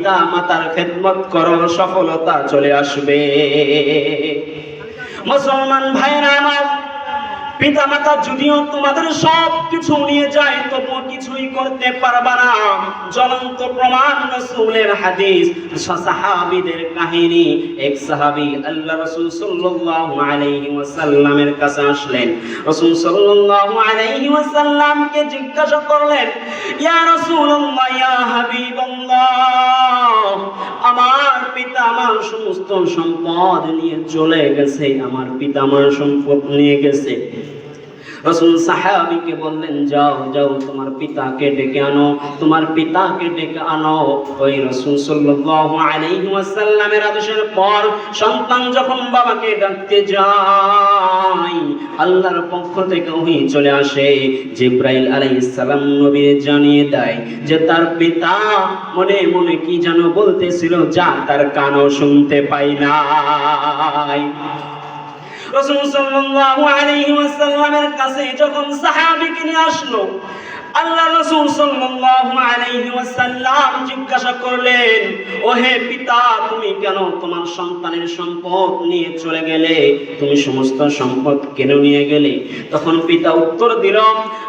পিতা মাতার খেদমত করো, সফলতা চলে আসবে। মুসলমান ভাইরা আমার, পিতা মাতা যদিও তোমাদের সব কিছু নিয়ে যায়, তবু কিছুই করতে পারবা না। জ্বলন্ত প্রমাণ রাসূলের হাদিস, সাহাবীদের কাহিনী। এক সাহাবী আল্লাহ রাসূল সাল্লাল্লাহু আলাইহি ওয়াসাল্লামের কাছে আসলেন। রাসূল সাল্লাল্লাহু আলাইহি ওয়াসাল্লামকে জিজ্ঞাসা করলেন, ইয়া রাসূলুল্লাহ, ইয়া হাবিবাল্লাহ, আমার পিতা আমার সমস্ত সম্পদ নিয়ে চলে গেছে, আমার পিতা আমার সম্পদ নিয়ে গেছে। রাসূল সাহাবীকে বললেন, যাও যাও তোমার পিতাকে ডেকে আনো, তোমার পিতাকে ডেকে আনো। ওই রাসূল সাল্লাল্লাহু আলাইহি ওয়াসাল্লামের আদেশের পর সন্তান যখন বাবাকে ডাকতে যায়, আল্লাহর পক্ষ থেকে ওহী চলে আসে। জিবরাইল আলাইহিস সালাম নবীকে জানিয়ে দেয় যে তার পিতা মনে মনে কি যেন বলতেছিল, যা তার কানও শুনতে পাই নাই। রাসূল সাল্লাল্লাহু আলাইহি ওয়াসাল্লামের কাছে যখন সাহাবীকে নিয়ে আসলো, আল্লাহ রাসূল সাল্লাল্লাহু আলাইহি ওয়াসাল্লাম জিজ্ঞাসা করলেন, ওহে পিতা, তুমি কেন তোমার সন্তানের সম্পদ নিয়ে চলে গেলে? তুমি সমস্ত সম্পদ কেন নিয়ে গেলে? তখন পিতা উত্তর দিল,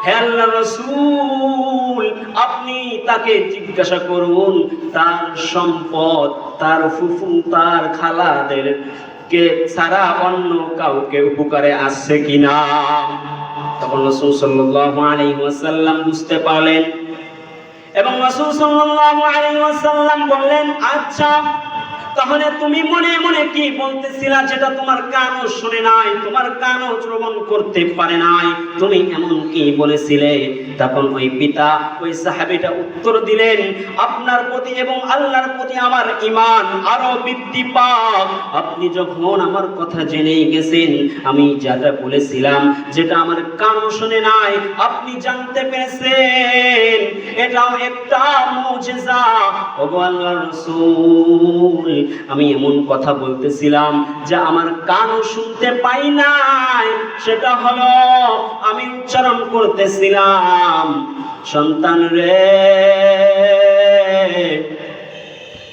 হে আল্লাহর রাসূল, আপনি তাকে জিজ্ঞাসা করুন তার সম্পদ তার ফুফু তার খালাদের কে ছাড়া অন্য কাউকে উপকারে আসছে কিনা। তখন রাসূল সাল্লাল্লাহু আলাইহি ওয়াসাল্লাম বুঝতে পারলেন এবং রাসূল সাল্লাল্লাহু আলাইহি ওয়াসাল্লাম বললেন, আচ্ছা তাহলে তুমি মনে মনে কি বলতেছিলা যেটা তোমার কানও শুনে নাই, তোমার কানও শ্রবণ করতে পারে নাই, তুমি এমন কি বলেছিলে? তখন ওই পিতা ওই সাহাবীটা উত্তর দিলেন, আপনার প্রতি এবং আল্লাহর প্রতি আমার ঈমান আরো বৃদ্ধি পাক। আপনি যখন আমার কথা জেনে গেছেন, আমি যেটা বলেছিলাম যেটা আমার কানও শুনে নাই, আপনি জানতে পেরেছেন, এটাও একটা মুজিজা। ওগো আল্লাহর রাসূল, আমি এমন কথা বলতেছিলাম যা আমার কানও শুনতে পাই নাই, সেটা হলো আমি উচ্চারণ করতেছিলাম, সন্তান রে,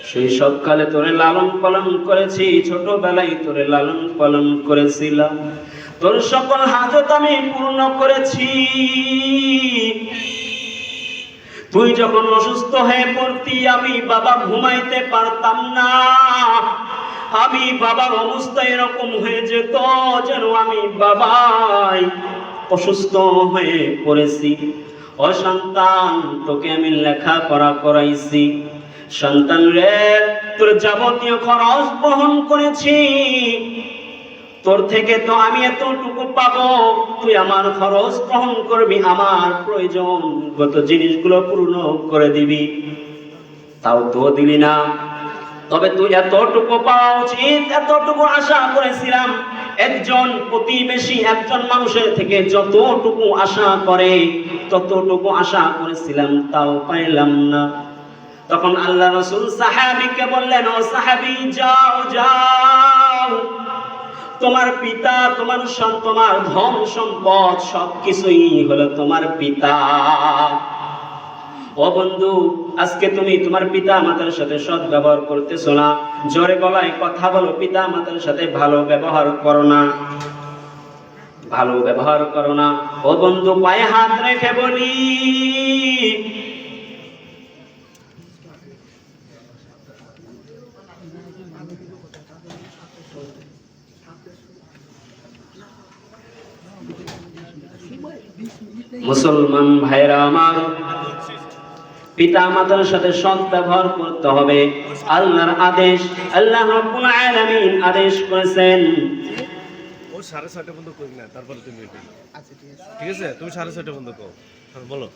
শৈশবকালে তোরে লালন পালন করেছি, ছোটবেলায় তোরে লালন পালন করেছিলাম, তোর সকল হাজত আমি পূর্ণ করেছি। তুই যখন অসুস্থ হয়ে পড়তি, আমি বাবা ঘুমাইতে পারতাম না, আমি বাবার অবস্থা এরকম হয়ে যেত যেন আমি বাবাই অসুস্থ হয়ে পড়েছি। ও সন্তান, তোকে আমি লেখাপড়া করাইছি, সন্তান রে, তোর যাবতীয় খরচ বহন করেছি, তোর থেকে তো আমি এতটুকু পাবো, তুই আমার খরচ গ্রহণ করবি, আমার প্রয়োজনগত জিনিসগুলো পূর্ণ করে দিবি, তাও তো দিলি না। তবে তুই এতটুকু পাওয়া উচিত, এতটুকু আশা করেছিলাম। একজন প্রতিবেশী একজন মানুষের থেকে যতটুকু আশা করে ততটুকু আশা করেছিলাম, তাও পাইলাম না। তখন আল্লাহ রাসূল সাহাবীকে বললেন, ও সাহাবী, যাও যাও, তোমার পিতা তোমার তোমার ধন সম্পদ সবকিছুই হলো তোমার পিতা। ও বন্ধু, আজকে তুমি তোমার পিতা মাতার সাথে সৎ ব্যবহার করতেছো না, জোরে গলায় কথা বলো, পিতা মাতার সাথে ভালো ব্যবহার করো না, ভালো ব্যবহার করো না। ও বন্ধু, পায়ে হাত রেখে বলি, মুসলমান ভাইরা আমার, পিতা মাতার সাথে সৎ ব্যবহার করতে হবে, আল্লাহর আদেশ, আল্লাহ রাব্বুল আলামিন আদেশ করেছেন। ও 6:30 বন্ধ করি না, তারপরে তুমি আচ্ছা ঠিক আছে, তুমি 6:30 বন্ধ করো, বলো।